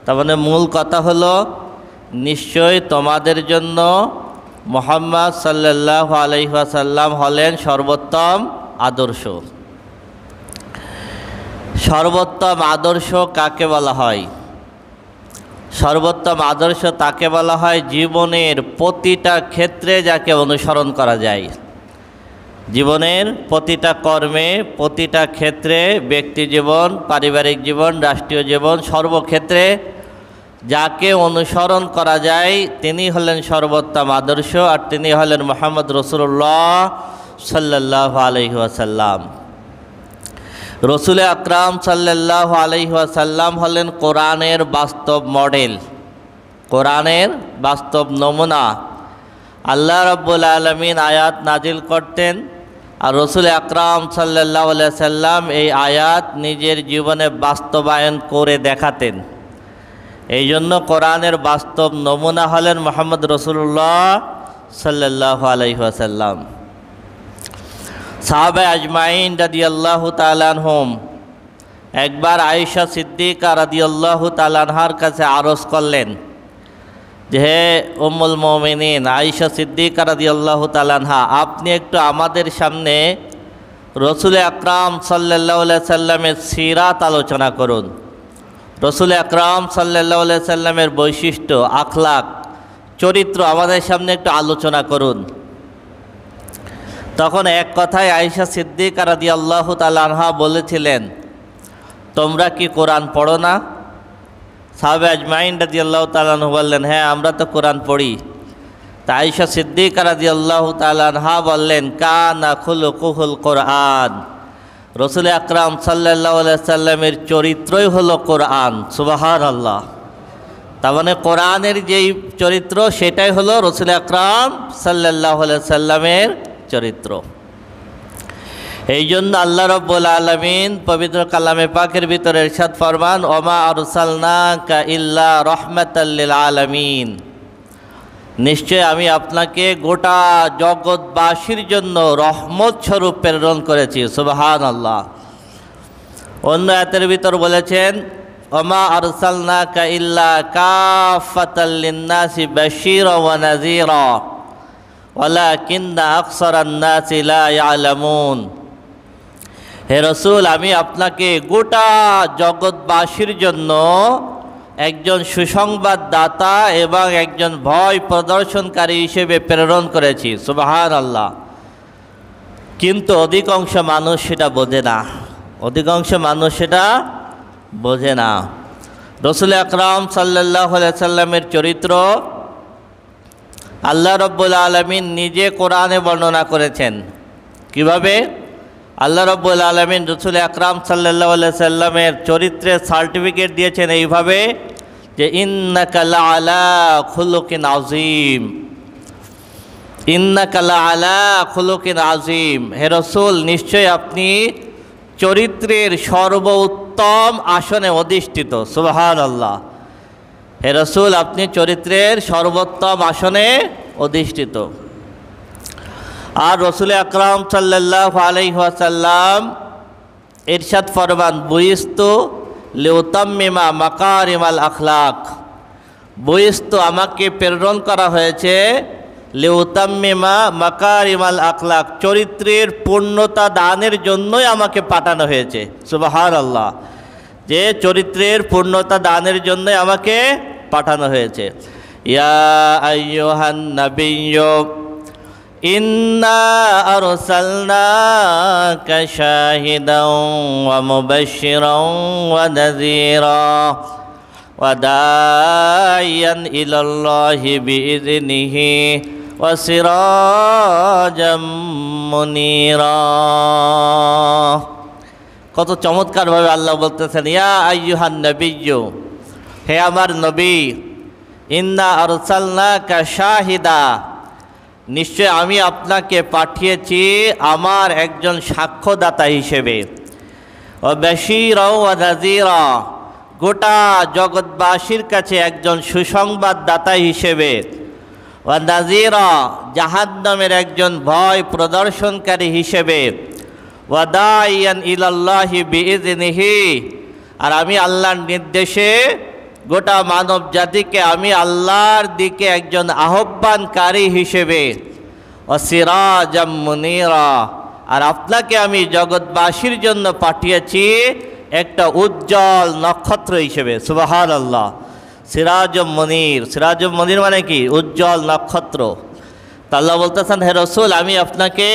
তার মানে মূল কথা হলো নিশ্চয় তোমাদের জন্য মুহাম্মদ সাল্লাল্লাহু আলাইহি ওয়াসাল্লাম হলেন সর্বোত্তম আদর্শ। সর্বোত্তম আদর্শ কাকে বলা হয়? সর্বোত্তম আদর্শ তাকে বলা হয় জীবনের প্রতিটা ক্ষেত্রে যাকে অনুসরণ করা যায়। জীবনের প্রতিটা কর্মে, প্রতিটা ক্ষেত্রে, ব্যক্তি জীবন, পারিবারিক জীবন, রাষ্ট্রীয় জীবন, সর্বক্ষেত্রে যাকে অনুসরণ করা যায় তিনি হলেন সর্বোত্তম আদর্শ, আর তিনি হলেন মুহাম্মদ রাসূলুল্লাহ সাল্লাল্লাহু আলাইহি ওয়াসাল্লাম। রসুল আকরাম সাল্লাল্লাহু আলাইহি ওয়াসাল্লাম হলেন কোরআনের বাস্তব মডেল, কোরআনের বাস্তব নমুনা। আল্লাহ রাব্বুল আলামিন আয়াত নাজিল করতেন আর রসুল আকরাম সাল্লাল্লাহু আলাইহি ওয়াসাল্লাম এই আয়াত নিজের জীবনে বাস্তবায়ন করে দেখাতেন। এই জন্য কোরআনের বাস্তব নমুনা হলেন মুহাম্মদ রাসূলুল্লাহ সাল্লাল্লাহু আলাইহি ওয়াসাল্লাম। সাহাবা আজমাইন রাদিয়াল্লাহু তাআলা আনহুম একবার আয়েশা সিদ্দিকা রাদিয়াল্লাহু তাআলা আনহার কাছে আরজ করলেন যে হে উম্মুল মুমিনিন আয়েশা সিদ্দিকা রাদিয়াল্লাহু তাআলা আনহা, আপনি একটু আমাদের সামনে রসুল আকরাম সাল্লাল্লাহু আলাইহি সাল্লামের সিরাত আলোচনা করুন। রসুল আকরাম সাল্লাল্লাহু আলাইহি সাল্লামের বৈশিষ্ট্য, আখলাক, চরিত্র আমাদের সামনে একটু আলোচনা করুন। তখন এক কথায় আয়েশা সিদ্দিকা রাদিয়াল্লাহু তাআলা আনহা বলেছিলেন, তোমরা কি কোরআন পড়ো না? সাহাবা আজমাইন রাদিয়াল্লাহু তাআলা আনহু বললেন, হ্যাঁ আমরা তো কোরআন পড়ি। তা আয়েশা সিদ্দিকা রাদিয়াল্লাহু তাআলা আনহা বললেন, কানা খুলুকুহুল কোরআন, রসুল আকরাম সাল্লাল্লাহু আলাইহি সাল্লামের চরিত্রই হলো কোরআন। সুবহানাল্লাহ। তার মানে কোরআনের যেই চরিত্র সেটাই হলো রসুল আকরাম সাল্লাল্লাহু আলাইহি সাল্লামের চরিত্র। এই জন্য আল্লাহ রাব্বুল আলামিন পবিত্র কালামে পাকের ভিতরে ইরশাদ ফরমান, ওমা আরসালনাকা ইল্লা রাহমাতাল লিল আলামিন, নিশ্চয় আমি আপনাকে গোটা জগৎবাসীর জন্য রহমত স্বরূপ প্রেরণ করেছি। সুবহানাল্লাহ। অন্য আয়াতের ভিতর বলেছেন, ওমা আরসালনাকা ইল্লা কাফাতাল লিন্নাসি বাশীরা ওয়া নাযীরা ওয়ালাকিন্না আকসারান নাসি লা ইয়ালামুন। হে রসুল, আমি আপনাকে গোটা জগৎবাসীর জন্য একজন সুসংবাদদাতা এবং একজন ভয় প্রদর্শনকারী হিসেবে প্রেরণ করেছি। সুবহানাল্লাহ। কিন্তু অধিকাংশ মানুষ সেটা বোঝে না, অধিকাংশ মানুষ সেটা বোঝে না। রসুল আকরাম সাল্লাল্লাহু আলাইহি সাল্লামের চরিত্র আল্লাহ রাব্বুল আলামিন নিজে কোরআনে বর্ণনা করেছেন। কিভাবে? আল্লাহ রাব্বুল আলামিন রসুল আকরাম সাল্লাল্লাহু আলাইহি সাল্লামের চরিত্রের সার্টিফিকেট দিয়েছেন এইভাবে যে ইন্নাকা লাআলা খুলুকিন আযীম, ইন্নাকা লাআলা খুলুকিন আযীম, হে রসুল নিশ্চয় আপনি চরিত্রের সর্বোত্তম আসনে অধিষ্ঠিত। সুবহানাল্লাহ। হে রসুল আপনি চরিত্রের সর্বোত্তম আসনে অধিষ্ঠিত। আর রসুল আকরাম সাল্লাল্লাহু আলাইহি ওয়াসাল্লাম ইরশাদ ফরমান, বুইস্তু লিউতাম্মিমা মাকারিমাল আখলাক, বুইস্তু আমাকে প্রেরণ করা হয়েছে লিউতাম্মিমা মাকারিমাল আখলাক, চরিত্রের পূর্ণতা দানের জন্যই আমাকে পাঠানো হয়েছে। সুবহানাল্লাহ। যে চরিত্রের পূর্ণতা দানের জন্যই আমাকে পাঠানো হয়েছে। ইয়া আইয়ুহান নাবিয়্যু ইন্না আরসালনাকা শাহিদাও ওয়া মুবাশশিরাও ওয়া নাযীরা ওয়া দাইয়ান ইলাল্লাহি বিইযনিহি ওয়া সিরাজাম মুনীরা। কত চমৎকারভাবে আল্লাহ বলতেছেন, ইয়া আইয়ুহান নাবিয়্যু, হে আমার নবী, ইন্না আরসালনাকা শাহিদা, নিশ্চয় আমি আপনাকে পাঠিয়েছি আমার একজন সাক্ষ্যদাতা হিসেবে, ও বাশীরা ওয়া নাযীরা, গোটা জগৎবাসীর কাছে একজন সুসংবাদদাতা হিসেবে, ওয়া নাযীরা, জাহান্নামের একজন ভয় প্রদর্শনকারী হিসেবে, ওয়া দাইয়ান ইলাল্লাহি বিইযনিহি, আর আমি আল্লাহর নির্দেশে গোটা মানব জাতিকে আমি আল্লাহর দিকে একজন আহ্বানকারী হিসেবে সিরাজাম মুনীরা, আর আপনাকে আমি জগৎবাসীর জন্য পাঠিয়েছি একটা উজ্জ্বল নক্ষত্র হিসেবে। সুবহানাল্লাহ। সিরাজুম মুনীর, সিরাজুম মুনীর মানে কি? উজ্জ্বল নক্ষত্র। তা আল্লাহ বলতেছেন, হে রসুল, আমি আপনাকে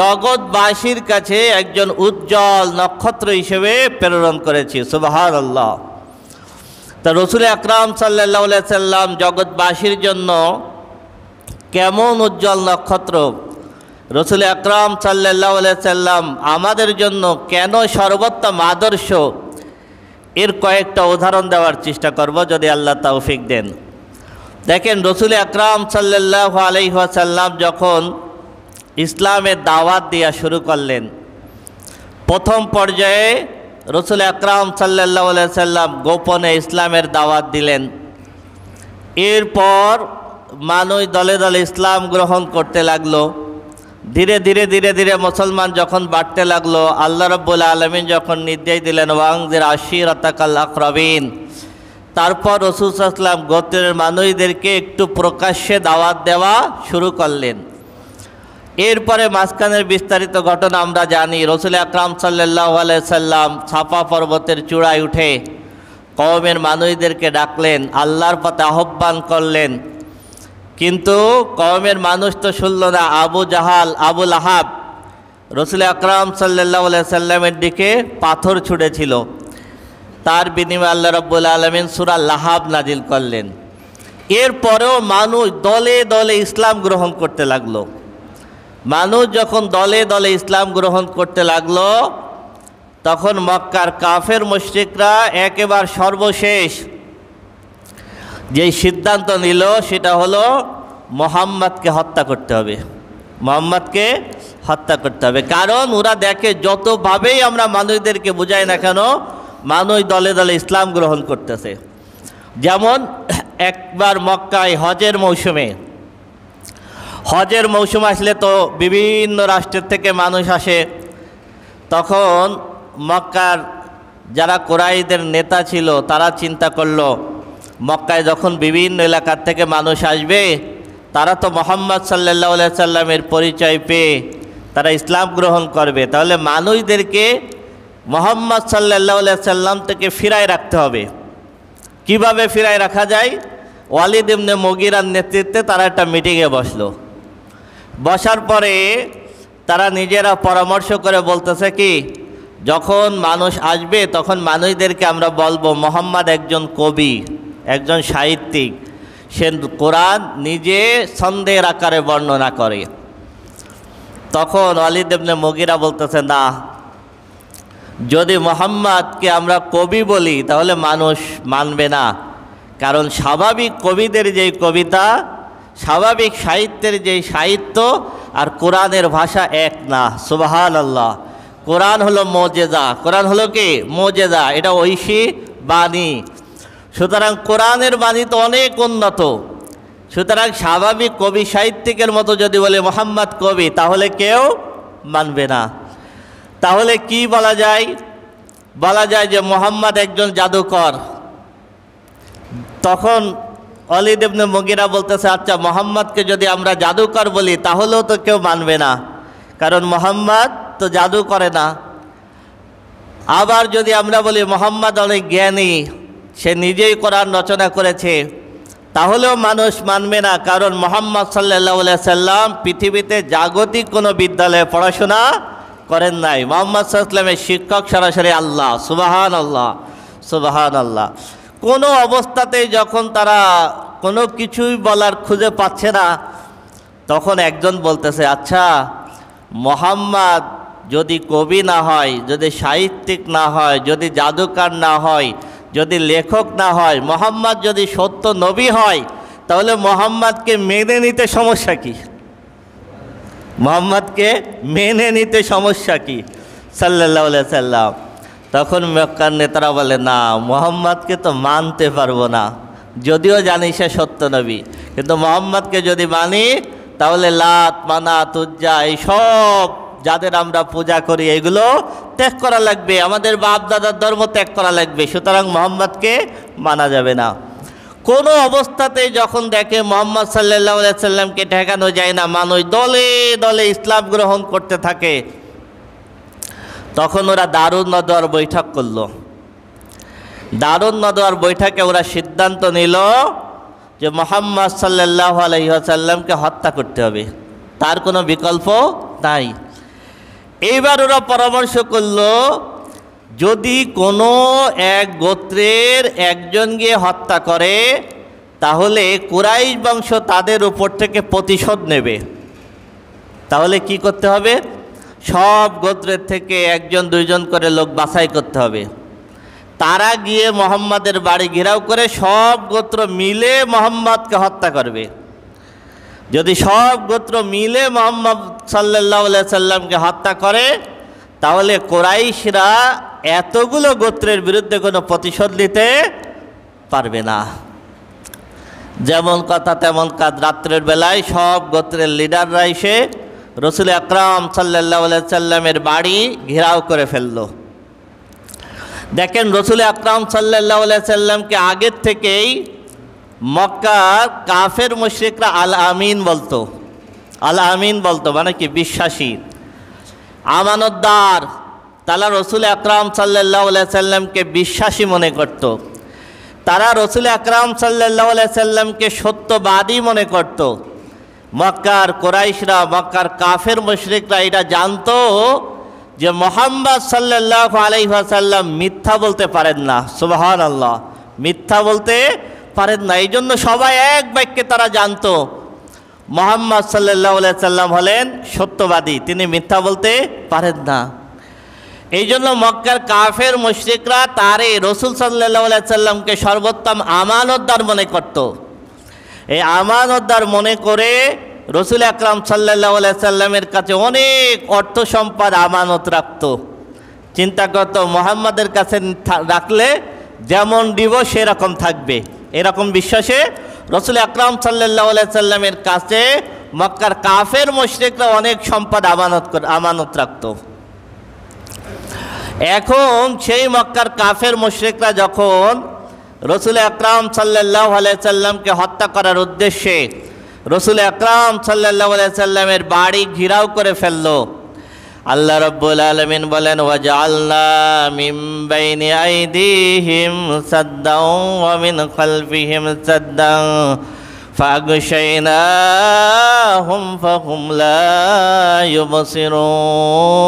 জগৎবাসীর কাছে একজন উজ্জ্বল নক্ষত্র হিসেবে প্রেরণ করেছি। সুবহানাল্লাহ। তা রসুল আকরাম সাল্লাল্লাহু আলাইহি সাল্লাম জগৎবাসীর জন্য কেমন উজ্জ্বল নক্ষত্র, রসুল আকরাম সাল্লাল্লাহু আলাইহি সাল্লাম আমাদের জন্য কেন সর্বোত্তম আদর্শ, এর কয়েকটা উদাহরণ দেওয়ার চেষ্টা করব যদি আল্লাহ তৌফিক দেন। দেখেন, রসুল আকরাম সাল্লাল্লাহু আলাইহি ওয়াসাল্লাম যখন ইসলামের দাওয়াত দেওয়া শুরু করলেন, প্রথম পর্যায়ে রসুল আকরাম সাল্লাল্লাহু আলাইহি সাল্লাম গোপনে ইসলামের দাওয়াত দিলেন। এরপর মানুষ দলে দলে ইসলাম গ্রহণ করতে লাগলো। ধীরে ধীরে ধীরে ধীরে মুসলমান যখন বাড়তে লাগলো, আল্লাহ রাব্বুল আলামিন যখন নির্দেশ দিলেন ওয়ানজির আশিরাতাকাল আকরাবিন, তারপর রাসূল সাল্লাল্লাহু আলাইহি ওয়াসাল্লাম গোত্রের মানুষদেরকে একটু প্রকাশ্যে দাওয়াত দেওয়া শুরু করলেন। এরপরে মাঝখানের বিস্তারিত ঘটনা আমরা জানি। রসুল আকরাম সাল্লাল্লাহু আলাইহি সাল্লাম সাফা পর্বতের চূড়ায় উঠে কওমের মানুষদেরকে ডাকলেন, আল্লাহর পথে আহ্বান করলেন। কিন্তু কওমের মানুষ তো শুনল না। আবু জাহাল, আবু লাহাব রসুল আকরাম সাল্লাল্লাহু আলাইহি সাল্লামের দিকে পাথর ছুঁড়েছিল। তার বিনিময়ে আল্লাহ রাব্বুল আলামিন সূরা লাহাব নাজিল করলেন। এরপরেও মানুষ দলে দলে ইসলাম গ্রহণ করতে লাগলো। মানুষ যখন দলে দলে ইসলাম গ্রহণ করতে লাগলো, তখন মক্কার কাফের মুশরিকরা একেবারে সর্বশেষ যেই সিদ্ধান্ত নিল সেটা হলো মুহাম্মদকে হত্যা করতে হবে। মুহাম্মদকে হত্যা করতে হবে। কারণ ওরা দেখে যতভাবেই আমরা মানুষদেরকে বুঝাই না কেন, মানুষ দলে দলে ইসলাম গ্রহণ করতেছে। যেমন একবার মক্কায় হজের মৌসুম আসলে তো বিভিন্ন রাষ্ট্রের থেকে মানুষ আসে। তখন মক্কার যারা কুরাইশদের নেতা ছিল তারা চিন্তা করলো, মক্কায় যখন বিভিন্ন এলাকার থেকে মানুষ আসবে, তারা তো মুহাম্মদ সাল্লাল্লাহু আলাইহি সাল্লামের পরিচয় পেয়ে তারা ইসলাম গ্রহণ করবে। তাহলে মানুষদেরকে মুহাম্মদ সাল্লাল্লাহু আলাইহি সাল্লাম থেকে ফিরায় রাখতে হবে। কিভাবে ফিরায় রাখা যায়? ওয়ালিদ ইবনে মুগীরার নেতৃত্বে তারা একটা মিটিংয়ে বসলো। বসার পরে তারা নিজেরা পরামর্শ করে বলতেছে কি, যখন মানুষ আসবে তখন মানুষদেরকে আমরা বলবো মুহাম্মদ একজন কবি, একজন সাহিত্যিক, সে কোরআন নিজে ছন্দের আকারে বর্ণনা করে। তখন ওয়ালিদ ইবনে মুগীরা বলতেছে, না, যদি মুহাম্মদকে আমরা কবি বলি তাহলে মানুষ মানবে না। কারণ স্বাভাবিক কবিদের যেই কবিতা, স্বাভাবিক সাহিত্যের যেই সাহিত্য আর কোরআনের ভাষা এক না। সুবহানাল্লাহ। কোরআন হলো মুজিজা। কোরআন হলো কি? মুজিজা। এটা ঐশী বাণী। সুতরাং কোরআনের বাণী তো অনেক উন্নত। সুতরাং স্বাভাবিক কবি সাহিত্যিকের মতো যদি বলে মুহাম্মদ কবি, তাহলে কেউ মানবে না। তাহলে কি বলা যায়? বলা যায় যে মুহাম্মদ একজন জাদুকর। তখন ওয়ালিদ ইবনে মুগীরা বলতেছে, আচ্ছা, মুহাম্মদকে যদি আমরা জাদুকর বলি তাহলেও তো কেউ মানবে না, কারণ মুহাম্মদ তো জাদু করে না। আবার যদি আমরা বলি মুহাম্মদ অনেক জ্ঞানী, সে নিজেই কোরআন রচনা করেছে, তাহলেও মানুষ মানবে না, কারণ মুহাম্মদ সাল্লাল্লাহু আলাইহি সাল্লাম পৃথিবীতে জাগতিক কোনো বিদ্যালয়ে পড়াশোনা করেন নাই। মুহাম্মদ সাল্লাল্লাহু আলাইহি সাল্লামের শিক্ষক সরাসরি আল্লাহ। সুবহানাল্লাহ, সুবহানাল্লাহ। কোনো অবস্থাতেই যখন তারা কোনো কিছুই বলার খুঁজে পাচ্ছে না, তখন একজন বলতেছে, আচ্ছা, মুহাম্মদ যদি কবি না হয়, যদি সাহিত্যিক না হয়, যদি জাদুকর না হয়, যদি লেখক না হয়, মুহাম্মদ যদি সত্য নবী হয়, তাহলে মুহাম্মদকে মেনে নিতে সমস্যা কি? মুহাম্মদকে মেনে নিতে সমস্যা কি? সাল্লাল্লাহু আলাইহি সাল্লাম। তখন মক্কার নেতারা বলে, না, মুহাম্মদকে তো মানতে পারবো না, যদিও জানি সে সত্য নবী, কিন্তু মুহাম্মদকে যদি মানি তাহলে লাত, মানাত, উজ্জা এই সব যাদের আমরা পূজা করি এগুলো ত্যাগ করা লাগবে, আমাদের বাপ দাদার ধর্ম ত্যাগ করা লাগবে। সুতরাং মোহাম্মদকে মানা যাবে না। কোনো অবস্থাতেই যখন দেখে মুহাম্মদ সাল্লাল্লাহু আলাইহি সাল্লামকে ঠেকানো যায় না, মানুষ দলে দলে ইসলাম গ্রহণ করতে থাকে, তখন ওরা দারুন নদওয়ার বৈঠক করলো। দারুন নদওয়ার বৈঠকে ওরা সিদ্ধান্ত নিল যে মুহাম্মদ সাল্লাল্লাহু আলাইহি ওয়াসাল্লামকে হত্যা করতে হবে, তার কোনো বিকল্প নাই। এইবার ওরা পরামর্শ করলো, যদি কোনো এক গোত্রের একজন গিয়ে হত্যা করে তাহলে কুরাইশ বংশ তাদের উপর থেকে প্রতিশোধ নেবে। তাহলে কি করতে হবে? সব গোত্রের থেকে একজন দুইজন করে লোক বাছাই করতে হবে, তারা গিয়ে মুহাম্মাদের বাড়ি ঘেরাও করে সব গোত্র মিলে মুহাম্মদকে হত্যা করবে। যদি সব গোত্র মিলে মুহাম্মদ সাল্লাল্লাহু আলাইহি সাল্লামকে হত্যা করে তাহলে কুরাইশরা এতগুলো গোত্রের বিরুদ্ধে কোনো প্রতিশোধ নিতে পারবে না। যেমন কথা তেমন কাজ, রাত্রের বেলায় সব গোত্রের লিডাররা এসে রসুল আকরাম সাল্লাল্লাহু আলাইহি সাল্লামের বাড়ি ঘেরাও করে ফেলল। দেখেন, রসুল আকরাম সাল্লাল্লাহু আলাইহি সাল্লামকে আগের থেকেই মক্কার কাফের মুশরিকরা আল আমিন বলতো। আল আমিন বলতো মানে কি? বিশ্বাসী, আমানতদার। তারা রসুল আকরাম সাল্লাল্লাহু আলাইহি সাল্লামকে বিশ্বাসী মনে করত। তারা রসুল আকরাম সাল্লাল্লাহু আলাইহি সাল্লামকে সত্যবাদী মনে করত। মক্কার কুরাইশরা, মক্কার কাফের মুশরিকরা এটা জানতো যে মুহাম্মদ সাল্লাল্লাহু আলাইহি ওয়াসাল্লাম মিথ্যা বলতে পারেন না। সুবহানাল্লাহ, মিথ্যা বলতে পারেন না। এই জন্য সবাই এক বাক্যে তারা জানতো মুহাম্মদ সাল্লাল্লাহু আলাইহি সাল্লাম হলেন সত্যবাদী, তিনি মিথ্যা বলতে পারেন না। এই জন্য মক্কার কাফের মুশরিকরা তারে রসুল সাল্লাল্লাহু আলাইহি সাল্লামকে সর্বোত্তম আমানতদার মনে করত। এই আমানতদার মনে করে রসুল আকরাম সাল্লাল্লাহু আলাইহি সাল্লামের কাছে অনেক অর্থ সম্পদ আমানত রাখত। চিন্তা করত মুহাম্মাদের কাছে রাখলে যেমন দিব সেরকম থাকবে, এরকম বিশ্বাসে রসুল আকরাম সাল্লাল্লাহু আলাইহি সাল্লামের কাছে মক্কার কাফের মুশরিকরা অনেক সম্পদ আমানত রাখত। এখন সেই মক্কার কাফের মুশরিকরা যখন রসুল আকরাম সাল্লাল্লাহু আলাইহি সাল্লামকে হত্যা করার উদ্দেশ্যে রসুল আকরাম সাল্লাল্লাহু আলাইহি সাল্লামের বাড়ি ঘেরাও করে ফেলল, আল্লাহ রাব্বুল আলামিন বলেন, ওয়াজআলনা মিন বাইনি আইদিহিম সাদ্দাও ওয়া মিন খালফিহিম সাদ্দাও ফাগশাইনাহুম ফাহুম লা ইউবসিরুন।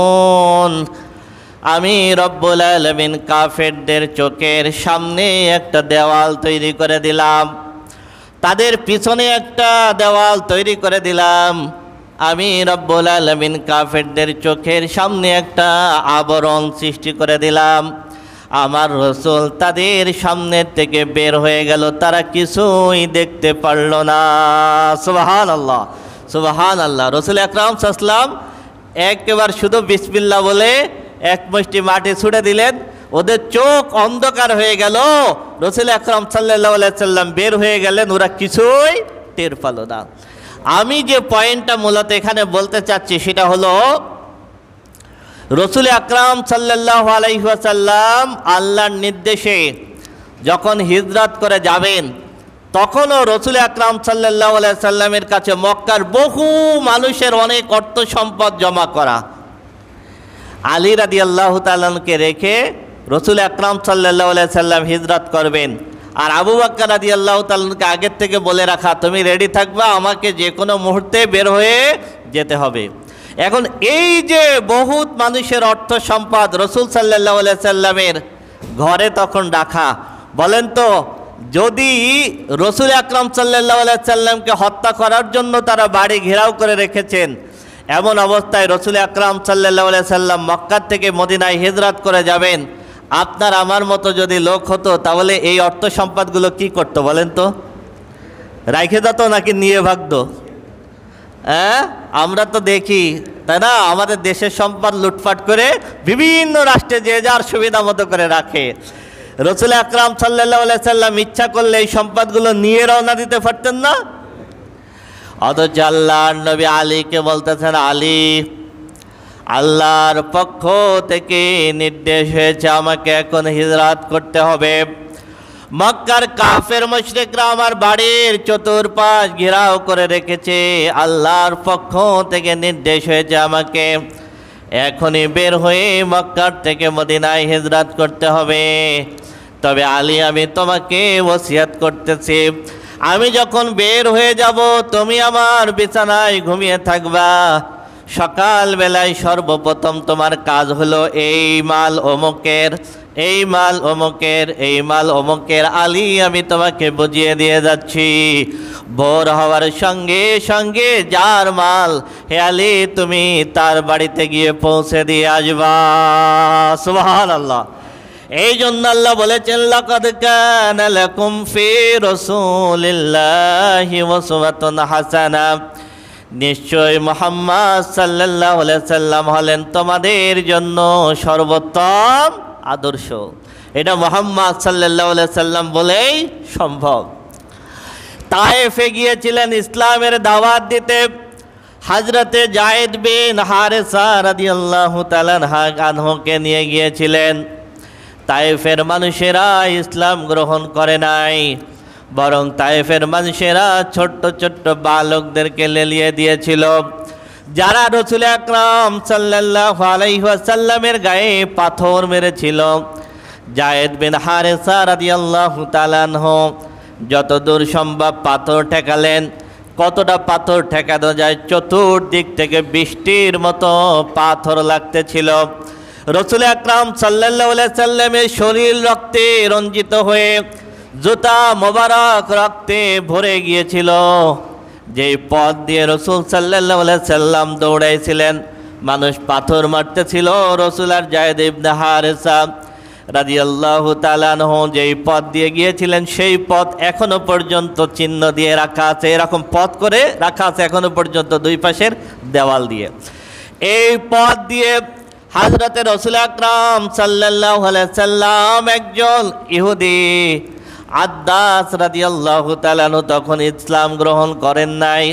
আমি রব্বুল আলামিন কাফেরদের চোখের সামনে একটা দেওয়াল তৈরি করে দিলাম, তাদের পিছনে একটা দেওয়াল তৈরি করে দিলাম। আমি রব্বুল আলামিন কাফেরদের চোখের সামনে একটা আবরণ সৃষ্টি করে দিলাম। আমার রসুল তাদের সামনের থেকে বের হয়ে গেল, তারা কিছুই দেখতে পারল না। সুবহানাল্লাহ, সুবহানাল্লাহ। রসুল আকরাম সাল্লাল্লাহু আলাইহি ওয়াসাল্লাম একেবারে শুধু বিসমিল্লাহ বলে এক মুষ্টি মাটি ছুঁড়ে দিলেন, ওদের চোখ অন্ধকার হয়ে গেল। রসুল আকরাম সাল্লাল্লাহু আলাইহি সাল্লাম বের হয়ে গেলেন, ওরা কিছুই টের পেল না। আমি যে পয়েন্টটা মূলত এখানে বলতে চাচ্ছি সেটা হলো, রসুল আকরাম সাল্লাল্লাহু আলাইহি ওয়াসাল্লাম আল্লাহর নির্দেশে যখন হিজরত করে যাবেন তখনও রসুল আকরাম সাল্লাল্লাহু আলাইহি সাল্লামের কাছে মক্কার বহু মানুষের অনেক অর্থ সম্পদ জমা করা। আলী রাদিয়াল্লাহু তাআলাকে রেখে রসুল আকরাম সাল্লাল্লাহু আলাইহি সাল্লাম হিজরত করবেন, আর আবু বকর রাদিয়াল্লাহু তাআলাকে আগের থেকে বলে রাখা, তুমি রেডি থাকবা, আমাকে যে কোনো মুহূর্তে বের হয়ে যেতে হবে। এখন এই যে বহুত মানুষের অর্থ সম্পদ রসুল সাল্লাল্লাহু আলাইহি সাল্লামের ঘরে তখন রাখা, বলেন তো, যদি রসুল আকরাম সাল্লাল্লাহু আলাইহি সাল্লামকে হত্যা করার জন্য তারা বাড়ি ঘেরাও করে রেখেছেন, এমন অবস্থায় রসুল আকরাম সাল্লাল্লাহু আলাইহি সাল্লাম মক্কার থেকে মদিনায় হিজরত করে যাবেন, আপনার আমার মতো যদি লোক হতো তাহলে এই অর্থ সম্পদগুলো কি করতো বলেন তো? রাইখে যেত নাকি নিয়ে ভাগতো? আমরা তো দেখি, তাই না, আমাদের দেশের সম্পদ লুটপাট করে বিভিন্ন রাষ্ট্রে যে যার সুবিধা মতো করে রাখে। রসুল আকরাম সাল্লাল্লাহু আলাইহি সাল্লাম ইচ্ছা করলে এই সম্পদগুলো নিয়ে রওনা দিতে পারতেন না। অথচ আল্লাহর নবী আলীকে বলতেছেন, আলী আল্লাহর পক্ষ থেকে নির্দেশ হয়েছে আমাকে এখন হিজরত করতে হবে। মক্কার কাফের মুশরিকরা আমার বাড়ির চতুর্পাশ ঘেরাও করে রেখেছে। আল্লাহর পক্ষ থেকে নির্দেশ হয়েছে আমাকে এখনই বের হয়ে মক্কার থেকে মদিনায় হিজরত করতে হবে। তবে আলী, আমি তোমাকে ওসিয়ত করতেছি, আমি যখন বের হয়ে যাব তুমি আমার বিছানায় ঘুমিয়ে থাকবা। সকালবেলায় সর্বপ্রথম তোমার কাজ হলো এই মাল অমুকের, এই মাল অমুকের, এই মাল অমুকের। আলী, আমি তোমাকে বুঝিয়ে দিয়ে যাচ্ছি, ভোর হওয়ার সঙ্গে সঙ্গে যার মাল, হে আলী তুমি তার বাড়িতে গিয়ে পৌঁছে দিয়ে আসবা। সুবহানাল্লাহ। এই জন্য আল্লাহ বলেছেন, লাকাদ কানা লাকুম ফি রাসূলিল্লাহি উসওয়াতুন হাসানা, নিশ্চয় মুহাম্মদ সাল্লাল্লাহু আলাইহি সাল্লাম হলেন তোমাদের জন্য সর্বোত্তম আদর্শ। এটা মুহাম্মদ সাল্লাল্লাহু আলাইহি সাল্লাম বলেই সম্ভব। তায়েফে গিয়েছিলেন ইসলামের দাওয়াত দিতে। হযরতে যায়েদ বিন হারেসা রাদিয়াল্লাহু তাআলা আনহুকে নিয়ে গিয়েছিলেন। তায়েফের মানুষেরা ইসলাম গ্রহণ করে নাই, বরং তায়েফের মানুষেরা ছোট্ট ছোট্ট বালকদেরকে লেলিয়ে দিয়েছিল, যারা রাসূল আকরাম সাল্লাল্লাহু আলাইহি ওয়াসাল্লামের গায়ে পাথর মেরেছিল। যায়েদ বিন হারেসা রাদিয়াল্লাহু তাআলা আনহু যতদূর সম্ভব পাথর ঠেকালেন। কতটা পাথর ঠেকানো যায়, চতুর্দিক থেকে বৃষ্টির মতো পাথর লাগতেছিল। রাসূল আকরাম সাল্লাল্লাহু আলাইহি সাল্লামের শরীর রক্তে রঞ্জিত হয়ে জুতা মোবারক রক্তে ভরে গিয়েছিল। যেই পথ দিয়ে রাসূল সাল্লাল্লাহু আলাইহি সাল্লাম দৌড়াইছিলেন, মানুষ পাথর মারতেছিল। রাসূল আর যায়েদ ইবনে হারেসা রাদিয়াল্লাহু তাআলা আনহু যেই পথ দিয়ে গিয়েছিলেন, সেই পথ এখনো পর্যন্ত চিহ্ন দিয়ে রাখা আছে। এরকম পথ করে রাখা আছে এখনো পর্যন্ত দুই পাশের দেওয়াল দিয়ে। এই পথ দিয়ে হযরতে রাসূল আকরাম সাল্লাল্লাহু আলাইহি সাল্লাম একজন ইহুদি আদ্দাস রাদিয়াল্লাহু তাআলা আনহু তখন ইসলাম গ্রহণ করেন নাই।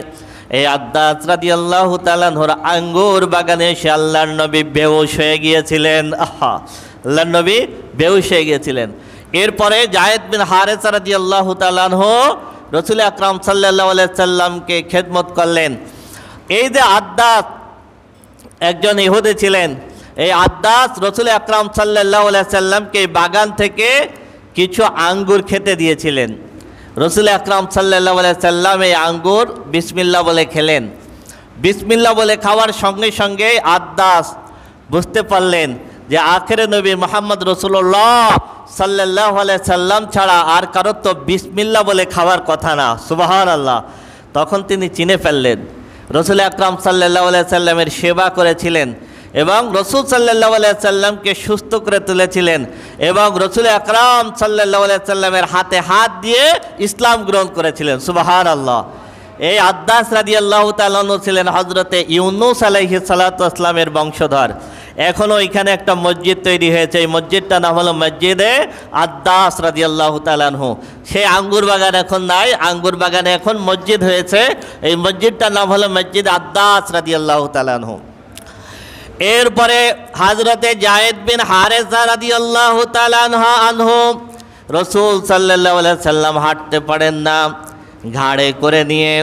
এই আদ্দাস রাদিয়াল্লাহু তাআলা আনহুর আঙ্গুর বাগানে এসে আল্লাহর নবী বেহুশ হয়ে গিয়েছিলেন। আল্লাহর নবী বেহুশ হয়ে গিয়েছিলেন। এরপরে যায়েদ বিন হারেসা রাদিয়াল্লাহু তাআলা আনহু রাসূল আকরাম সাল্লাল্লাহু আলাইহি সাল্লামকে খেদমত করলেন। এই যে আদ্দাস একজন ইহুদি ছিলেন, এই আদ্দাস রাসূল আকরাম সাল্লাল্লাহু আলাইহি সাল্লামকে বাগান থেকে কিছু আঙ্গুর খেতে দিয়েছিলেন। রাসূল আকরাম সাল্লাল্লাহু আলাইহি সাল্লাম এই আঙ্গুর বিসমিল্লাহ বলে খেলেন। বিসমিল্লাহ বলে খাওয়ার সঙ্গে সঙ্গে আদ্দাস বুঝতে পারলেন যে আখেরে নবী মুহাম্মদ রাসূলুল্লাহ সাল্লাল্লাহু আলাইহি সাল্লাম ছাড়া আর কারো তো বিসমিল্লাহ বলে খাওয়ার কথা না। সুবহানাল্লাহ। তখন তিনি চিনে ফেললেন। রাসূল আকরাম সাল্লাল্লাহু আলাইহি সাল্লামের সেবা করেছিলেন এবং রাসূল সাল্লাল্লাহু আলাইহি সাল্লামকে সুস্থ করে তুলেছিলেন এবং রাসূল আকরাম সাল্লাল্লাহু আলাইহি সাল্লামের হাতে হাত দিয়ে ইসলাম গ্রহণ করেছিলেন। সুবহানাল্লাহ। এই আদ্দাস রাদিয়াল্লাহু তাআলা আনহু ছিলেন হযরতে ইউনূস আলাইহিস সালাতু ওয়াস সালামের বংশধর। এখনও এখানে একটা মসজিদ তৈরি হয়েছে, এই মসজিদটার নাম হলো মসজিদে আদ্দাস রাদিয়াল্লাহু তাআলা আনহু। সেই আঙ্গুর বাগান এখন নাই, আঙ্গুর বাগানে এখন মসজিদ হয়েছে। এই মসজিদটার নাম হলো মসজিদ আদ্দাস রাদিয়াল্লাহু তাআলা আনহু। এরপরে হযরতে যায়েদ বিন হারেসা রাদিয়াল্লাহু তাআলা আনহু রাসূল সাল্লাল্লাহু আলাইহি সাল্লাম হাঁটতে পারেন না, ঘাড়ে করে নিয়ে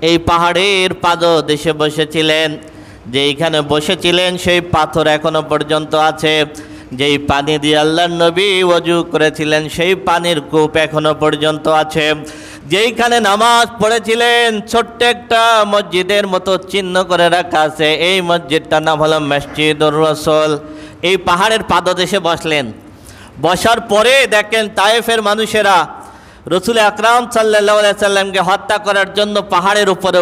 এই পাহাড়ের পাদদেশে বসেছিলেন। যেইখানে বসেছিলেন সেই পাথর এখনো পর্যন্ত আছে। যেই পানি দিয়ে আল্লাহর নবী ওযু করেছিলেন সেই পানির কূপ এখনো পর্যন্ত আছে। যেইখানে নামাজ পড়েছিলেন ছোট্ট একটা মসজিদের মতো চিহ্ন করে রাখা আছে। এই মসজিদটার নাম হলো মসজিদুর রাসূল। এই পাহাড়ের পাদদেশে বসলেন। বসার পরে দেখেন তায়েফের মানুষেরা রাসূল আকরাম সাল্লাল্লাহু আলাইহি সাল্লামকে হত্যা করার জন্য পাহাড়ের উপরে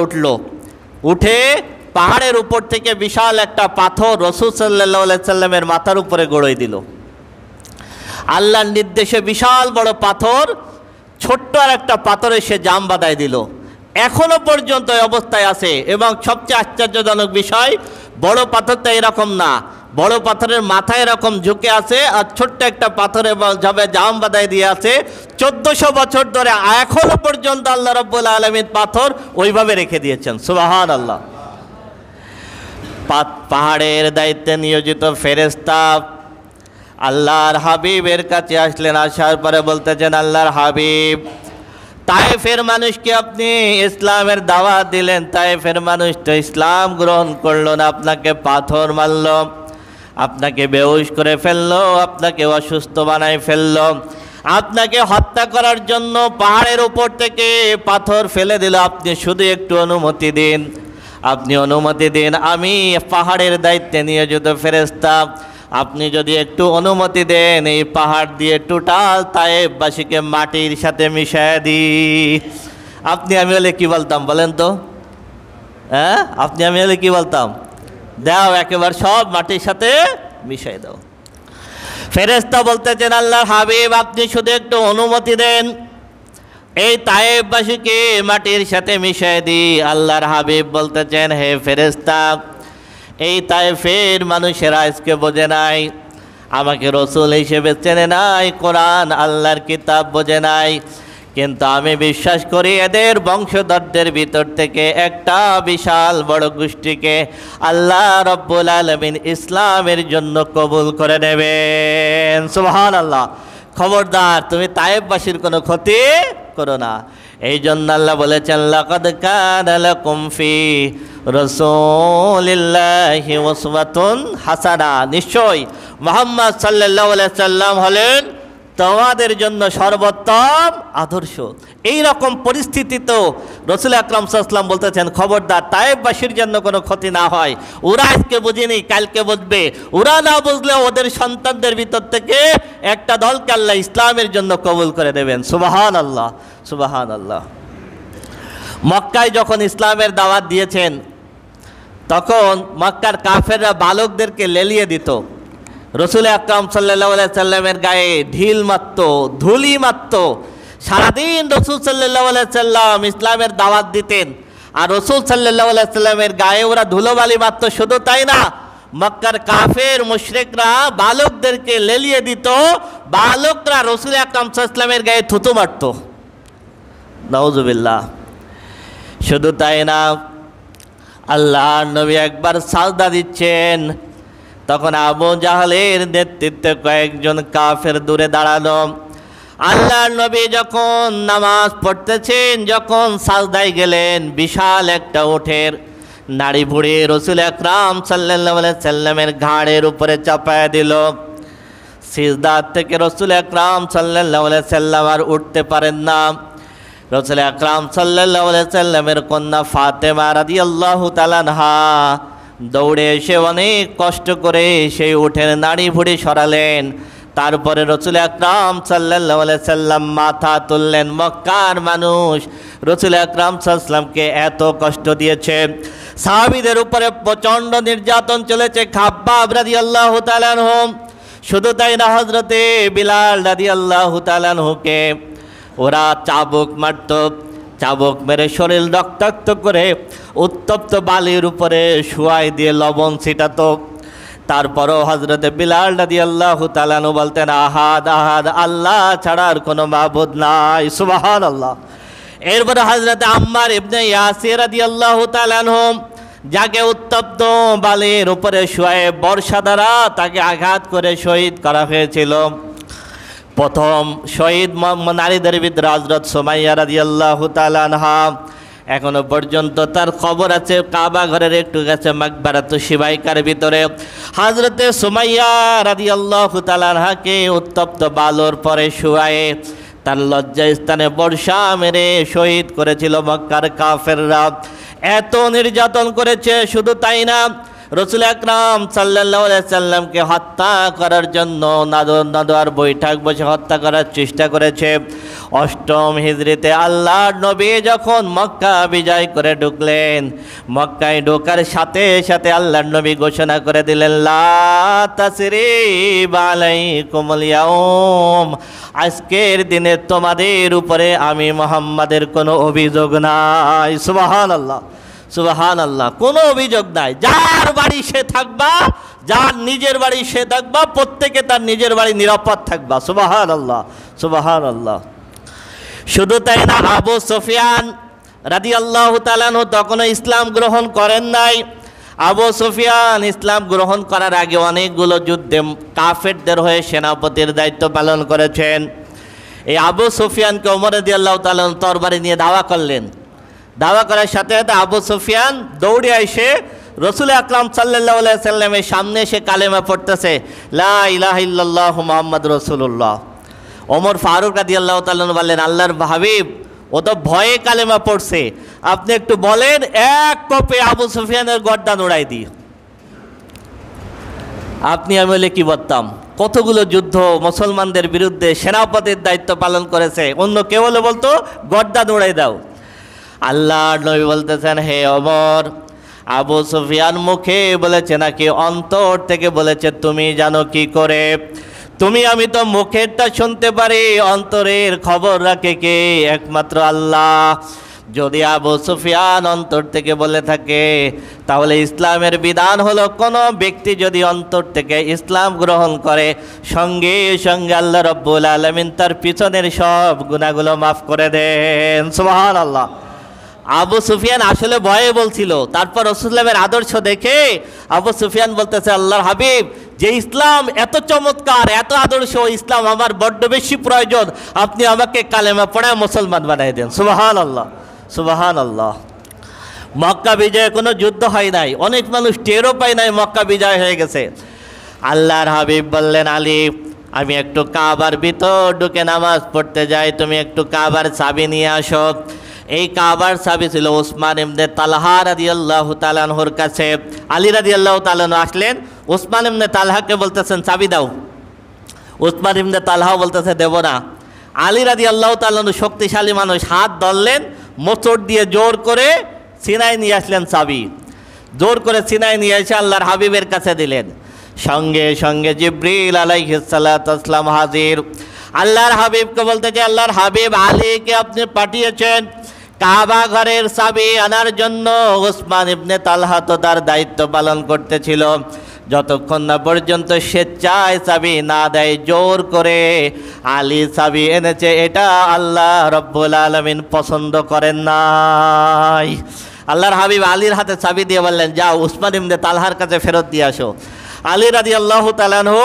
উঠে পাহাড়ের উপর থেকে বিশাল একটা পাথর রাসূল সাল্লাল্লাহু আলাইহি সাল্লামের মাথার উপরে গড়াই দিল। আল্লাহর নির্দেশে বিশাল বড় পাথর, ছোট্ট আর একটা পাথরে সে জাম বাঁধাই দিল। এখনো পর্যন্ত এই অবস্থায় আছে। এবং সবচেয়ে আশ্চর্যজনক বিষয়, বড় পাথরটা এরকম না, বড় পাথরের মাথা এরকম ঝুঁকে আছে আর ছোট্ট একটা পাথরে যাবে জাম বাঁধাই দিয়ে আছে। 1400 বছর ধরে এখনো পর্যন্ত আল্লাহ রাব্বুল আলামিন পাথর ওইভাবে রেখে দিয়েছেন। সুবহানাল্লাহ। পাহাড়ের দায়িত্বে নিয়োজিত ফেরেশতা আল্লাহর হাবিবের কাছে আসলেন। আসার পরে বলতেছেন, আল্লাহর হাবিব, তায়েফের মানুষকে আপনি ইসলামের দাওয়াত দিলেন, তায়েফের মানুষ তো ইসলাম গ্রহণ করলো না, আপনাকে পাথর মারল, আপনাকে বেহুশ করে ফেললো, আপনাকে অসুস্থ বানায় ফেললো, আপনাকে হত্যা করার জন্য পাহাড়ের উপর থেকে পাথর ফেলে দিল। আপনি শুধু একটু অনুমতি দিন, আপনি অনুমতি দিন, আমি পাহাড়ের দায়িত্বে নিয়োজিত ফেরেশতা, আপনি যদি একটু অনুমতি দেন এই পাহাড় দিয়ে টোটাল তায়েফবাসীকে মাটির সাথে মিশিয়ে দিই। আপনি আমি হলে কি বলতাম বলেন তো? হ্যাঁ, আপনি আমি হলে কি বলতাম? দাও একেবারে সব মাটির সাথে মিশিয়ে দাও। ফেরেশতা বলতেছেন, আল্লাহর হাবিব, আপনি শুধু একটু অনুমতি দেন, এই তায়েফবাসীকে মাটির সাথে মিশিয়ে দিই। আল্লাহর হাবিব বলতেছেন, হে ফেরেশতা, এই তায়েফের মানুষেরা আজকে বোঝে নাই, আমাকে রসুল হিসেবে চেনে নাই, কোরআন আল্লাহর কিতাব বোঝে নাই, কিন্তু আমি বিশ্বাস করি এদের বংশধরদের ভিতর থেকে একটা বিশাল বড় গোষ্ঠীকে আল্লাহ রব্বুল আলামিন ইসলামের জন্য কবুল করে নেবেন। সুবহানাল্লাহ। খবরদার তুমি তায়েফবাসীর কোনো ক্ষতি করো না। এই জন্য আল্লাহ বলেছেন, লাকাদ কানা লাকুম ফি রাসূলিল্লাহি উসওয়াতুন হাসানা, নিশ্চয় মুহাম্মদ সাল্লাল্লাহু আলাইহি সাল্লাম হলেন তোমাদের জন্য সর্বোত্তম আদর্শ। এই রকম পরিস্থিতিতেও রাসূল আকরাম সাল্লাল্লাহু আলাইহি ওয়াসাল্লাম বলতেছেন, খবরদার তায়েফবাসীর জন্য কোনো ক্ষতি না হয়। ওরা আজকে বুঝেনি, কালকে বুঝবে, ওরা না বুঝলে ওদের সন্তানদের ভিতর থেকে একটা দলকে আল্লাহ ইসলামের জন্য কবুল করে দেবেন। সুবহানাল্লাহ, সুবহানাল্লাহ। মক্কায় যখন ইসলামের দাওয়াত দিয়েছেন তখন মক্কার কাফেররা বালকদেরকে লেলিয়ে দিত, রসুল আকরাম সাল্লাল্লাহু আলাইহি সাল্লামের গায়ে ঢিল মারত, ধুলি মারত। সারাদিন রসুল সাল্লাল্লাহু আলাইহি সাল্লাম ইসলামের দাওয়াত দিতেন, আর রসুল সাল্লাল্লাহু আলাইহি সাল্লামের গায়ে ওরা ধুলোবালি মারত। শুধু তাই না, মক্কার কাফের মুশরিকরা বালকদেরকে লেলিয়ে দিত, বালকরা রসুল আকরাম সাল্লাল্লাহু আলাইহি সাল্লামের গায়ে থুতু মারত। নাউজুবিল্লাহ। শুধু তাই না, আল্লাহর নবী একবার সাজদা দিচ্ছেন, তখন আবু জাহলের নেতৃত্বে কয়েকজন কাফের দূরে দাঁড়ালো। আল্লাহর নবী যখন নামাজ পড়তেছেন, যখন সাজদায় গেলেন, বিশাল একটা উটের নাড়ি ভুড়ি রসুল আকরাম সাল্লাল্লাহু আলাইহি সাল্লামের ঘাড়ের উপরে চাপায় দিল। সিজদা থেকে রসুল আকরাম সাল্লাল্লাহু আলাইহি সাল্লাম আর উঠতে পারেন না। রসুল আকরাম সাল্লাল্লাহু আলাইহি সাল্লামের কন্যা ফাতেমা রাদিয়াল্লাহু তাআলা আনহা দৌড়ে এসে অনেক কষ্ট করে সেই উটের নাড়ি ভুড়ি সরালেন। তারপরে রসুল আকরাম সাল্লাল্লাহু আলাইহি সাল্লাম মাথা তুললেন। মক্কার মানুষ রসুল আকরাম সাল্লাল্লাহু আলাইহি সাল্লামকে এত কষ্ট দিয়েছে, সাহাবীদের উপরে প্রচণ্ড নির্যাতন চলেছে। খাব্বাব রাদিয়াল্লাহু তাআলা আনহু, শুধু তাই না, হযরতে বিলাল রাদিয়াল্লাহু তাআলা আনহুকে ওরা চাবুক মারত, চাবুক মেরে শরীর রক্তাক্ত করে উত্তপ্ত বালির উপরে শুয়াই দিয়ে লবণ ছিটাতো। তারপরও হযরতে বিলাল রাদিয়াল্লাহু তাআলা আনহু বলতেন, আহাদ আহাদ, আল্লাহ ছাড়ার কোনো মাবুদ নাই। সুবহানাল্লাহ। এরপরে হযরতে আম্মার ইবনে ইয়াসির রাদিয়াল্লাহু তাআলা আনহু, যাকে উত্তপ্ত বালির উপরে শুয়ে বর্ষা দ্বারা তাকে আঘাত করে শহীদ করা হয়েছিল। প্রথম শহীদ নারীদের ভিতরে হযরত সুমাইয়া রাদিয়াল্লাহু তাআলা আনহা, এখনো পর্যন্ত তার খবর আছে কাবা ঘরের একটু কাছে মাকবারাতু শিবাইকার ভিতরে। হযরতে সুমাইয়া রাদিয়াল্লাহু তাআলা আনহাকে উত্তপ্ত বালুর পরে শুয়ায়ে তার লজ্জা স্থানে বর্ষা মেরে শহীদ করেছিল মক্কার কাফেররা। এত নির্যাতন করেছে। শুধু তাই না, রসুল আকরাম সাল্লাল্লাহু আলাইহি সাল্লামকে হত্যা করার জন্য নাদোয়ার বৈঠক বসে হত্যা করার চেষ্টা করেছে। অষ্টম হিজরিতে আল্লাহর নবী যখন মক্কা বিজয় করে ঢুকলেন, মক্কায় ঢোকার সাথে সাথে আল্লাহর নবী ঘোষণা করে দিলেন, লা তাসরিবা আলাইকুমুল ইয়াউম, আজকের দিনে তোমাদের উপরে আমি মুহাম্মাদের কোনো অভিযোগ নাই। সুবহানাল্লাহ, সুবহানাল্লাহ। কোনো অভিযোগ নাই। যার বাড়ি সে থাকবা, যার নিজের বাড়ি সে থাকবা, প্রত্যেকে তার নিজের বাড়ি নিরাপদ থাকবা। সুবহানাল্লাহ, সুবহানাল্লাহ। শুধু তাই না, আবু সুফিয়ান রাদিয়াল্লাহু তাআলা আনহু তখনও ইসলাম গ্রহণ করেন নাই। আবু সুফিয়ান ইসলাম গ্রহণ করার আগে অনেকগুলো যুদ্ধে কাফেরদের হয়ে সেনাপতির দায়িত্ব পালন করেছেন। এই আবু সুফিয়ানকে ওমর রাদিয়াল্লাহু তাআলা তরবারি নিয়ে দাওয়া করলেন। দাওয়া করার সাথে সাথে আবু সুফিয়ান দৌড়ে এসে রসুল আকরাম সাল্লাল্লাহু আলাইহি সাল্লামের সামনে এসে কালেমা পড়তেছে, লা ইলাহা ইল্লাল্লাহ মুহাম্মাদুর রাসূলুল্লাহ। ওমর ফারুক রাদিয়াল্লাহু তাআলা বললেন, আল্লাহর হাবিব, ও তো ভয়ে কালেমা পড়ছে, আপনি একটু বলেন, এক কোপে আবু সুফিয়ানের গর্দান উড়াই দিই। আপনি আমি হলে কি বলতাম? কতগুলো যুদ্ধ মুসলমানদের বিরুদ্ধে সেনাপতির দায়িত্ব পালন করেছে, অন্য কেউ হলে বলতো গর্দান উড়াই দাও। আল্লাহর নবী বলতেছেন, হে ওমর, আবু সুফিয়ান মুখে বলেছে নাকি অন্তর থেকে বলেছে তুমি জানো কি করে? তুমি আমি তো মুখেরটা শুনতে পারি, অন্তরের খবর রাখে কে? একমাত্র আল্লাহ। যদি আবু সুফিয়ান অন্তর থেকে বলে থাকে, তাহলে ইসলামের বিধান হলো কোনো ব্যক্তি যদি অন্তর থেকে ইসলাম গ্রহণ করে, সঙ্গে সঙ্গে আল্লাহ রাব্বুল আলামিন তার পিছনের সব গুনাহগুলো মাফ করে দেন। সুবহানাল্লাহ। আবু সুফিয়ান আসলে ভয়ে বলছিল, তারপর রাসূলুল্লাহর আদর্শ দেখে আবু সুফিয়ান বলতেছে, আল্লাহর হাবিব, যে ইসলাম এত চমৎকার, এত আদর্শ, ইসলাম আমার বড্ড বেশি প্রয়োজন, আপনি আমাকে কালেমা পড়ায় মুসলমান বানাই দেন। সুবহানাল্লাহ, সুবহানাল্লাহ। মক্কা বিজয়ে কোনো যুদ্ধ হয় নাই, অনেক মানুষ টেরও পায় নাই মক্কা বিজয় হয়ে গেছে। আল্লাহর হাবিব বললেন, আলী, আমি একটু কাবার ভিতর ঢুকে নামাজ পড়তে যাই, তুমি একটু কাবার চাবি নিয়ে আসো। এই কাবার চাবি ছিল উসমান ইবনে তালহা রাদিয়াল্লাহু তাআলা আনহুর কাছে। আলী রাদিয়াল্লাহু তাআলা আনহু আসলেন, উসমান ইবনে তালহাকে বলতেছেন চাবি দাও। উসমান ইবনে তালহা বলতেছে দেব না। আলী রাদিয়াল্লাহু তাআলা আনহু শক্তিশালী মানুষ, হাত ধরলেন, মোচড় দিয়ে জোর করে সিনাই নিয়ে আসলেন চাবি। জোর করে সিনাই নিয়ে এসে আল্লাহর হাবিবের কাছে দিলেন। সঙ্গে সঙ্গে জিবরিল আলাইহিস সালাতু ওয়াস সালাম হাজির। আল্লাহর হাবিবকে বলতেছে, আল্লাহর হাবিব আলীকে আপনি পাঠিয়েছেন কাবা ঘরের চাবি আনার জন্য। উসমান ইবনে তালহা তো তার দায়িত্ব পালন করতেছিল, যতক্ষণ না পর্যন্ত স্বেচ্ছায় চাবি না দেয়, জোর করে আলী চাবি এনেছে, এটা আল্লাহ রব্বুল আলামিন পছন্দ করেন নাই। আল্লাহর হাবিব আলীর হাতে চাবি দিয়ে বললেন, যাও উসমান ইবনে তালহার কাছে ফেরত দিয়ে আসো। আলী রাদিয়াল্লাহু তাআলা আনহু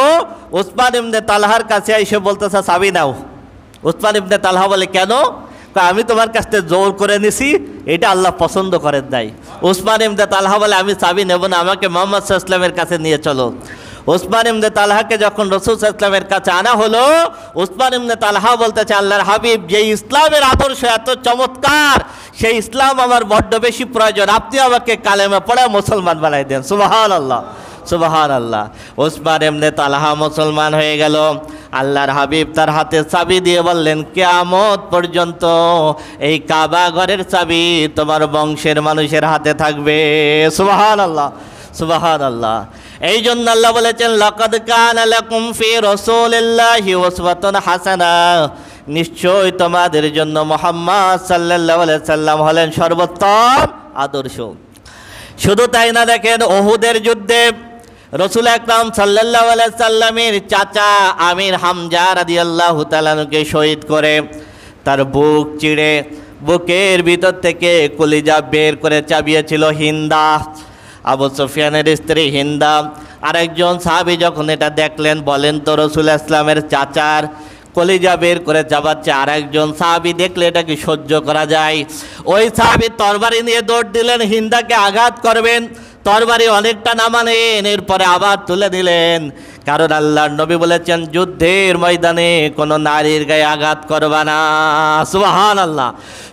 উসমান ইবনে তালহার কাছে এসে বলতেছে, চাবি নাও। উসমান ইবনে তালহা বলে, কেন? আমি তোমার কাছ থেকে জোর করে নিছি, এটা আল্লাহ পছন্দ করেন নাই। উসমান ইবনে তালহা বলে, আমি চাবি নেব না, আমাকে মুহাম্মদ সাল্লাল্লাহু আলাইহি ওয়াসাল্লামের কাছে নিয়ে চলো। উসমান ইবনে তালহাকে যখন রাসূল সাল্লাল্লাহু আলাইহি ওয়াসাল্লামের কাছে আনা হলো, উসমান ইবনে তালহা বলতেছে, আল্লাহর হাবিব, যে ইসলামের আদর্শ এত চমৎকার, সেই ইসলাম আমার বড্ড বেশি প্রয়োজন, আপনি আমাকে কালেমা পড়ে মুসলমান বানাই দেন। সুবহানাল্লাহ, সুবহানাল্লাহ। উসমান ইবনে তালহা মুসলমান হয়ে গেল। আল্লাহর হাবিব তার হাতে চাবি দিয়ে বললেন, কিয়ামত পর্যন্ত এই কাবা ঘরের চাবি তোমার বংশের মানুষের হাতে থাকবে। সুবহানাল্লাহ, সুবহানাল্লাহ। এই জন্য আল্লাহ বলেছেন, লাকাদ কানা লাকুম ফি রাসূলিল্লাহি উসওয়াতুন হাসানাহ, নিশ্চয় তোমাদের জন্য মুহাম্মদ সাল্লাল্লাহু আলাইহি সাল্লাম হলেন সর্বোত্তম আদর্শ। শুধু তাই না, দেখেন উহুদের যুদ্ধে রাসূল আকরাম সাল্লাল্লাহু আলাইহি সাল্লামের চাচা আমির হামজা রাদিয়াল্লাহু তাআলা আনহুকে শহীদ করে তার বুক চিড়ে বুকের ভিতর থেকে কলিজা বের করে চাবিয়েছিল হিন্দা, আবু সুফিয়ানের স্ত্রী হিন্দা। আরেকজন সাহাবী যখন এটা দেখলেন, বলেন তো রাসূল ইসলামের চাচার কলিজা বের করে চাবাচ্ছে, আরেকজন সাহাবী দেখলে এটা কি সহ্য করা যায়? ওই সাহাবী তরবারি নিয়ে দৌড় দিলেন, হিন্দাকে আঘাত করবেন, তরবারি অনেকটা নামালেন, এরপরে আবার তুলে দিলেন, কারণ আল্লাহর নবী বলেছেন, যুদ্ধের ময়দানে কোনো নারীর গায়ে আঘাত করবা না। সুবহানাল্লাহ।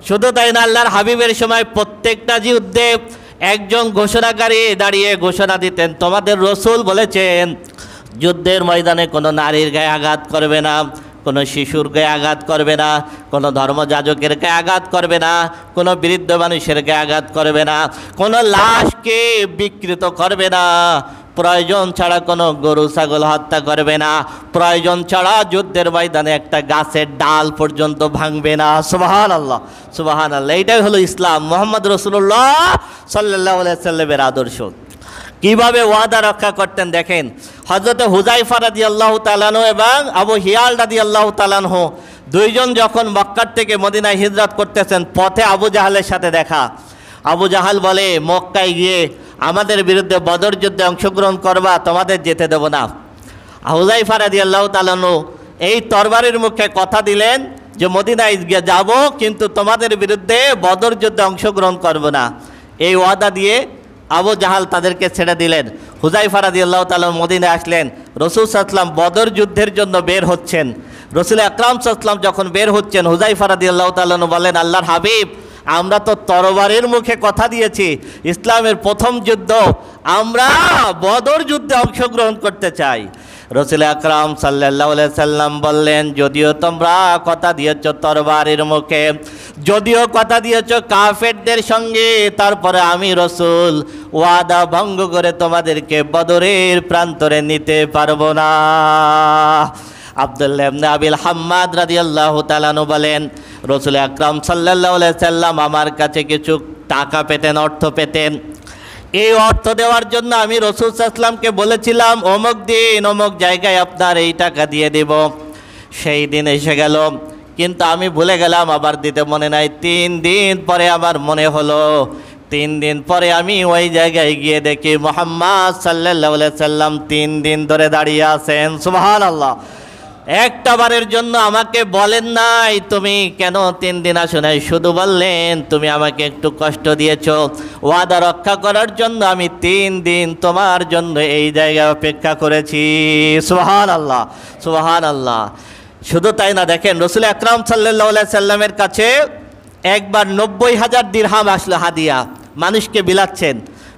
শুধু তাই না, আল্লাহর হাবিবের সময় প্রত্যেকটা যুদ্ধে একজন ঘোষণাকারী দাঁড়িয়ে ঘোষণা দিতেন, তোমাদের রাসূল বলেছেন যুদ্ধের ময়দানে কোনো নারীর গায়ে আঘাত করবে না, কোনো শিশুর গায়ে আঘাত করবে না, কোনো ধর্মযাজকের গায়ে আঘাত করবে না, কোনো বৃদ্ধ মানুষের গায়ে আঘাত করবে না, কোনো লাশকে বিকৃত করবে না, প্রয়োজন ছাড়া কোনো গরু ছাগল হত্যা করবে না, প্রয়োজন ছাড়া যুদ্ধের ময়দানে একটা গাছের ডাল পর্যন্ত ভাঙবে না। সুবহানাল্লাহ, সুবহানাল্লাহ। এইটাই হলো ইসলাম, মুহাম্মদ রাসূলুল্লাহ সাল্লাল্লাহু আলাইহি ওয়াসাল্লামের আদর্শ। কিভাবে ওয়াদা রক্ষা করতেন দেখেন। হযরত হুযায়ফা রাদিয়াল্লাহু তাআলা আনহু এবং আবু হিয়াল রাদিয়াল্লাহু তাআলা আনহু দুইজন যখন মক্কা থেকে মদিনায় হিজরত করতেছেন, পথে আবু জাহালের সাথে দেখা। আবু জাহাল বলে, মক্কায় গিয়ে আমাদের বিরুদ্ধে বদর যুদ্ধে অংশগ্রহণ করবা, তোমাদের যেতে দেব না। হুযায়ফা রাদিয়াল্লাহু তাআলা আনহু এই তরবারির মুখে কথা দিলেন যে মদিনায় গিয়ে যাব, কিন্তু তোমাদের বিরুদ্ধে বদর যুদ্ধে অংশগ্রহণ করব না। এই ওয়াদা দিয়ে আবু জাহাল তাদেরকে ছেড়ে দিলেন। হুযায়ফা রাদিয়াল্লাহু তাআলা মদিনায় আসলেন। রাসূল সাল্লাল্লাহু আলাইহি ওয়াসাল্লাম বদর যুদ্ধের জন্য বের হচ্ছেন। রাসূল আকরাম সাল্লাল্লাহু আলাইহি ওয়াসাল্লাম যখন বের হচ্ছেন, হুযায়ফা রাদিয়াল্লাহু তাআলা বলেন, আল্লাহর হাবিব, আমরা তো তরবারির মুখে কথা দিয়েছি, ইসলামের প্রথম যুদ্ধ, আমরা বদর যুদ্ধে অংশগ্রহণ করতে চাই। রাসূল আকরাম সাল্লাল্লাহু আলাইহি সাল্লাম বললেন, যদিও তোমরা কথা দিয়েছ তরবারির মুখে, যদিও কথা দিয়েছ কাফেরদের সঙ্গে, তারপরে আমি রাসূল ওয়াদা ভঙ্গ করে তোমাদেরকে বদরের প্রান্তরে নিতে পারবো না। আব্দুল্লাহ ইবনে আবিল হাম্মাদ রাদিয়াল্লাহু তাআলা আনহু বলেন, রাসূল আকরাম সাল্লাল্লাহু আলাইহি সাল্লাম আমার কাছে কিছু টাকা পেতেন, অর্থ পেতেন। এই অর্থ দেওয়ার জন্য আমি রাসূল সাল্লাল্লাহু আলাইহি ওয়াসাল্লামকে বলেছিলাম, অমুক দিন অমুক জায়গায় আপনার এই টাকা দিয়ে দেব। সেই দিন এসে গেল, কিন্তু আমি ভুলে গেলাম, আবার দিতে মনে নাই। 3 দিন পরে আমার মনে হলো। 3 দিন পরে আমি ওই জায়গায় গিয়ে দেখি মুহাম্মদ সাল্লাল্লাহু আলাইহি সাল্লাম 3 দিন ধরে দাঁড়িয়ে আছেন। সুবহানাল্লাহ। একটা বারের জন্য আমাকে বলেন নাই তুমি কেন 3 দিন আসো নাই, শুধু বললেন তুমি আমাকে একটু কষ্ট দিয়েছ, ওয়াদা রক্ষা করার জন্য আমি 3 দিন তোমার জন্য এই জায়গায় অপেক্ষা করেছি। সুবহানাল্লাহ, সুবহানাল্লাহ। শুধু তাই না, দেখেন রাসূল আকরাম সাল্লাল্লাহু আলাইহি সাল্লামের কাছে একবার 90,000 দিরহাম আসলো হাদিয়া, মানুষকে বিলাচ্ছেন।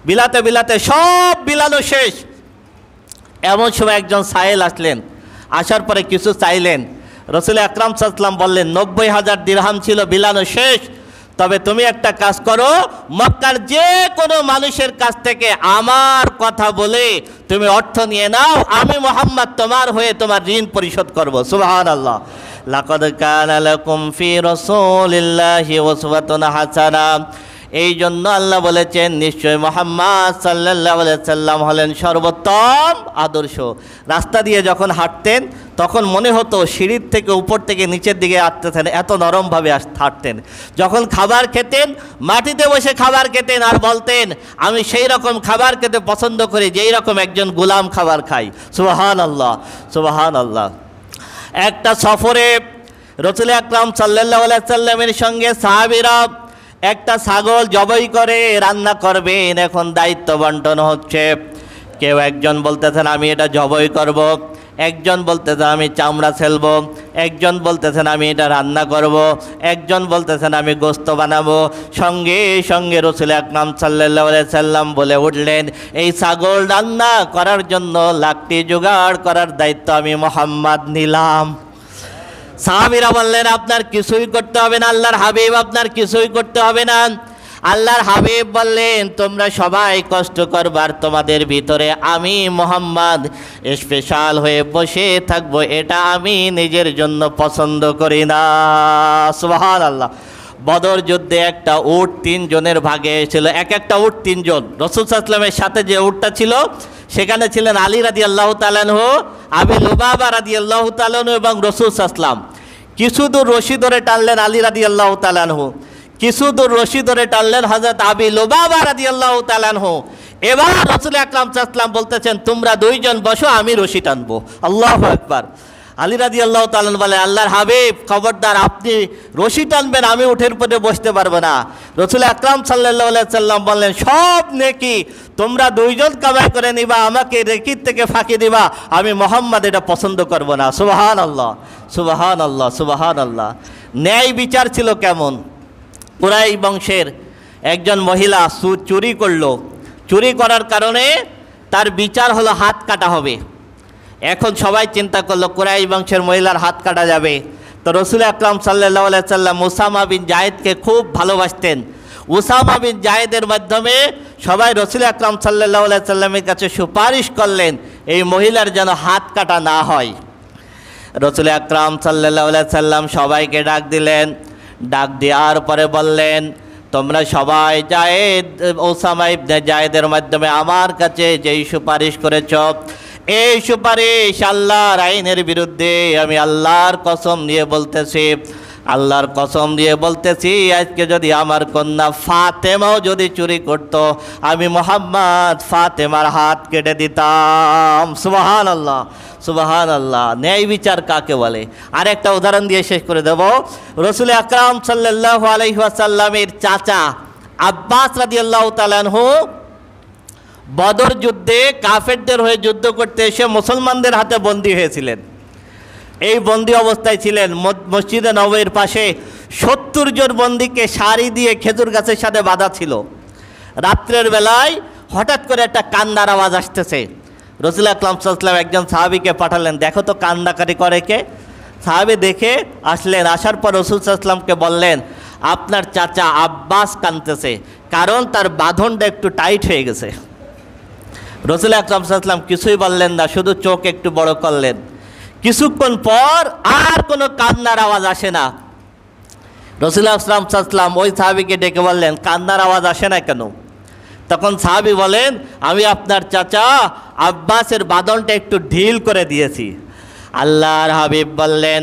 বিলাতে বিলাতে সব বিলানো শেষ। এমন সময় একজন সায়েল আসলেন, আসার পরে কিছু চাইলেন। রাসূল আকরাম সাল্লাল্লাহু আলাইহি ওয়াসাল্লাম বললেন, 90,000 দিরহাম ছিল, বিলানো শেষ, তবে তুমি একটা কাজ করো, মক্কার যে কোনো মানুষের কাছ থেকে আমার কথা বলে তুমি অর্থ নিয়ে নাও, আমি মুহাম্মদ তোমার হয়ে তোমার ঋণ পরিশোধ করব। সুবহানাল্লাহ। লাকাদ কানা লাকুম ফি রাসূলিল্লাহি উসওয়াতুন হাসানাহ। এই জন্য আল্লাহ বলেছেন, নিশ্চয় মুহাম্মদ সাল্লাল্লাহু আলাইহি সাল্লাম হলেন সর্বোত্তম আদর্শ। রাস্তা দিয়ে যখন হাঁটতেন তখন মনে হতো সিঁড়ির থেকে উপর থেকে নিচের দিকে আসতেছেন, এত নরমভাবে হাঁটতেন। যখন খাবার খেতেন মাটিতে বসে খাবার খেতেন, আর বলতেন আমি সেই রকম খাবার খেতে পছন্দ করি যেই রকম একজন গোলাম খাবার খাই। সুবহানাল্লাহ, সুবহানাল্লাহ। একটা সফরে রাসূল আকরাম সাল্লাল্লাহু আলাইহি সাল্লামের সঙ্গে সাহাবীরা একটা ছাগল জবাই করে রান্না করবেন। এখন দায়িত্ব বন্টন হচ্ছে। কেউ একজন বলতেছেন আমি এটা জবাই করব, একজন বলতেছেন আমি চামড়া ফেলবো, একজন বলতেছেন আমি এটা রান্না করব, একজন বলতেছেন আমি গোস্ত বানাবো। সঙ্গে সঙ্গে রাসূল আকরাম সাল্লাল্লাহু আলাইহি সাল্লাম বলে উঠলেন, এই ছাগল রান্না করার জন্য লাকড়ি জোগাড় করার দায়িত্ব আমি মুহাম্মদ নিলাম। সাহাবীরা বললেন, আপনার কিছুই করতে হবে না আল্লাহর হাবিব, আপনার কিছুই করতে হবে না। আল্লাহর হাবিব বললেন, তোমরা সবাই কষ্ট করবার, তোমাদের ভিতরে আমি মুহাম্মদ স্পেশাল হয়ে বসে থাকবো, এটা আমি নিজের জন্য পছন্দ করি না। সুবহানাল্লাহ। বদর যুদ্ধে একটা উট 3 জনের ভাগে ছিল, একটা উট 3 জন। রাসূল সাল্লাল্লাহু আলাইহি ওয়াসাল্লামের সাথে যে উটটা ছিল সেখানে ছিলেন আলী রাদিয়াল্লাহু তাআলা আনহু, আবু লুবাবা রাদিয়াল্লাহু তাআলা আনহু এবং রাসূল সাল্লাল্লাহু আলাইহি ওয়াসাল্লাম। কিছু দূর রশি ধরে টানলেন আলী রাদিয়াল্লাহু তাআলা আনহু, কিছু দূর রশি ধরে টানলেন হযরত আবু লুবাবা রাদিয়াল্লাহু তাআলা আনহু। এবার রাসূল আকরাম সাল্লাল্লাহু আলাইহি ওয়াসাল্লাম বলতেছেন, তোমরা 2 জন বসো, আমি রশি টানবো। আল্লাহু আকবার। আলী রাদিয়াল্লাহু তাআলা বলে, আল্লাহর হাবিব খবরদার, আপনি রশি টানবেন, আমি উঠের উপরে বসতে পারবো না। রাসূল আকরাম সাল্লাল্লাহু আলাইহি সাল্লাম বললেন, সব নেকি তোমরা 2 জন কামাই করে নিবা, আমাকে নেকির থেকে ফাঁকি দিবা, আমি মুহাম্মদ এটা পছন্দ করব না। সুবহানাল্লাহ, সুবহানাল্লাহ, সুবহানাল্লাহ। ন্যায় বিচার ছিল কেমন? কুরাইশ বংশের একজন মহিলা চুরি করলো, চুরি করার কারণে তার বিচার হলো হাত কাটা হবে। এখন সবাই চিন্তা করলো কুরাইশ বংশের মহিলার হাত কাটা যাবে। তো রাসূল আকরাম সাল্লাল্লাহু আলাইহি সাল্লাম উসামা বিন জায়েদকে খুব ভালোবাসতেন। উসামা বিন জায়েদের মাধ্যমে সবাই রাসূল আকরাম সাল্লাল্লাহু আলাইহি সাল্লামের কাছে সুপারিশ করলেন এই মহিলার যেন হাত কাটা না হয়। রাসূল আকরাম সাল্লাল্লাহু আলাইহি সাল্লাম সবাইকে ডাক দিলেন। ডাক দেওয়ার পরে বললেন, তোমরা সবাই জায়েদ, উসামা ইবনে জায়েদের মাধ্যমে আমার কাছে যেই সুপারিশ করেছ, এই সুপারিশ আল্লাহর আইনের বিরুদ্ধে। আমি আল্লাহর কসম নিয়ে বলতেছি, আল্লাহর কসম দিয়ে বলতেছি, আজকে যদি আমার কন্যা ফাতেমাও যদি চুরি করত, আমি মুহাম্মদ ফাতেমার হাত কেটে দিতাম। সুবহানাল্লাহ, সুবহানাল্লাহ। ন্যায় বিচার কাকে বলে? আর একটা উদাহরণ দিয়ে শেষ করে দেব। রাসূল আকরাম সাল্লাল্লাহু আলাইহি ওয়াসাল্লামের চাচা আব্বাস রাদিয়াল্লাহু তাআলা আনহু বদর যুদ্ধে কাফেরদের হয়ে যুদ্ধ করতে এসে মুসলমানদের হাতে বন্দী হয়েছিলেন। এই বন্দী অবস্থায় ছিলেন। মসজিদে নববীর পাশে 70 জন বন্দীকে সারি দিয়ে খেজুর গাছের সাথে বাঁধা ছিল। রাত্রের বেলায় হঠাৎ করে একটা কান্নার আওয়াজ আসতেছে। রাসূল আকরাম সাল্লাল্লাহু আলাইহি ওয়াসাল্লাম একজন সাহাবীকে পাঠালেন, দেখো তো কান্নাকারি করে কে। সাহাবী দেখে আসলেন। আসার পর রাসূল সাল্লাল্লাহু আলাইহি ওয়াসাল্লামকে বললেন, আপনার চাচা আব্বাস কাঁদতেছে, কারণ তার বাঁধনটা একটু টাইট হয়ে গেছে। রাসূল আকরাম সাল্লাল্লাহু আলাইহি ওয়াসাল্লাম কিছুই বললেন না, শুধু চোখ একটু বড় করলেন। কিছুক্ষণ পর আর কোনো কান্নার আওয়াজ আসে না। রাসূল আকরাম সাল্লাল্লাহু আলাইহি ওয়াসাল্লাম ওই সাহাবীকে ডেকে বললেন, কান্নার আওয়াজ আসে না কেন? তখন সাহাবী বলেন, আমি আপনার চাচা আব্বাসের বাঁধনটা একটু ঢিল করে দিয়েছি। আল্লাহর হাবিব বললেন,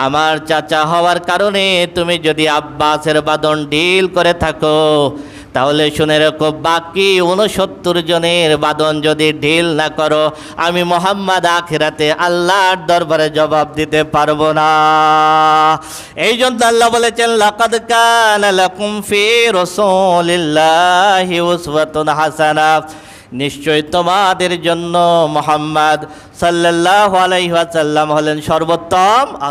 আমার চাচা হওয়ার কারণে তুমি যদি আব্বাসের বাঁধন ঢিল করে থাকো, তাহলে শুনে রাখো, বাকি 69 জনের বাঁধন যদি ঢিল না করো, আমি মুহাম্মদ আখিরাতে আল্লাহর দরবারে জবাব দিতে পারবো না। এই জন্য আল্লাহ বলেছেন, লাকাদ কানা লাকুম ফি রাসূলিল্লাহি উসওয়াতুন হাসানাহ, নিশ্চয় তোমাদের জন্য মুহাম্মদ সাল্লাল্লাহু আলাইহি ওয়াসাল্লাম হলেন সর্বোত্তম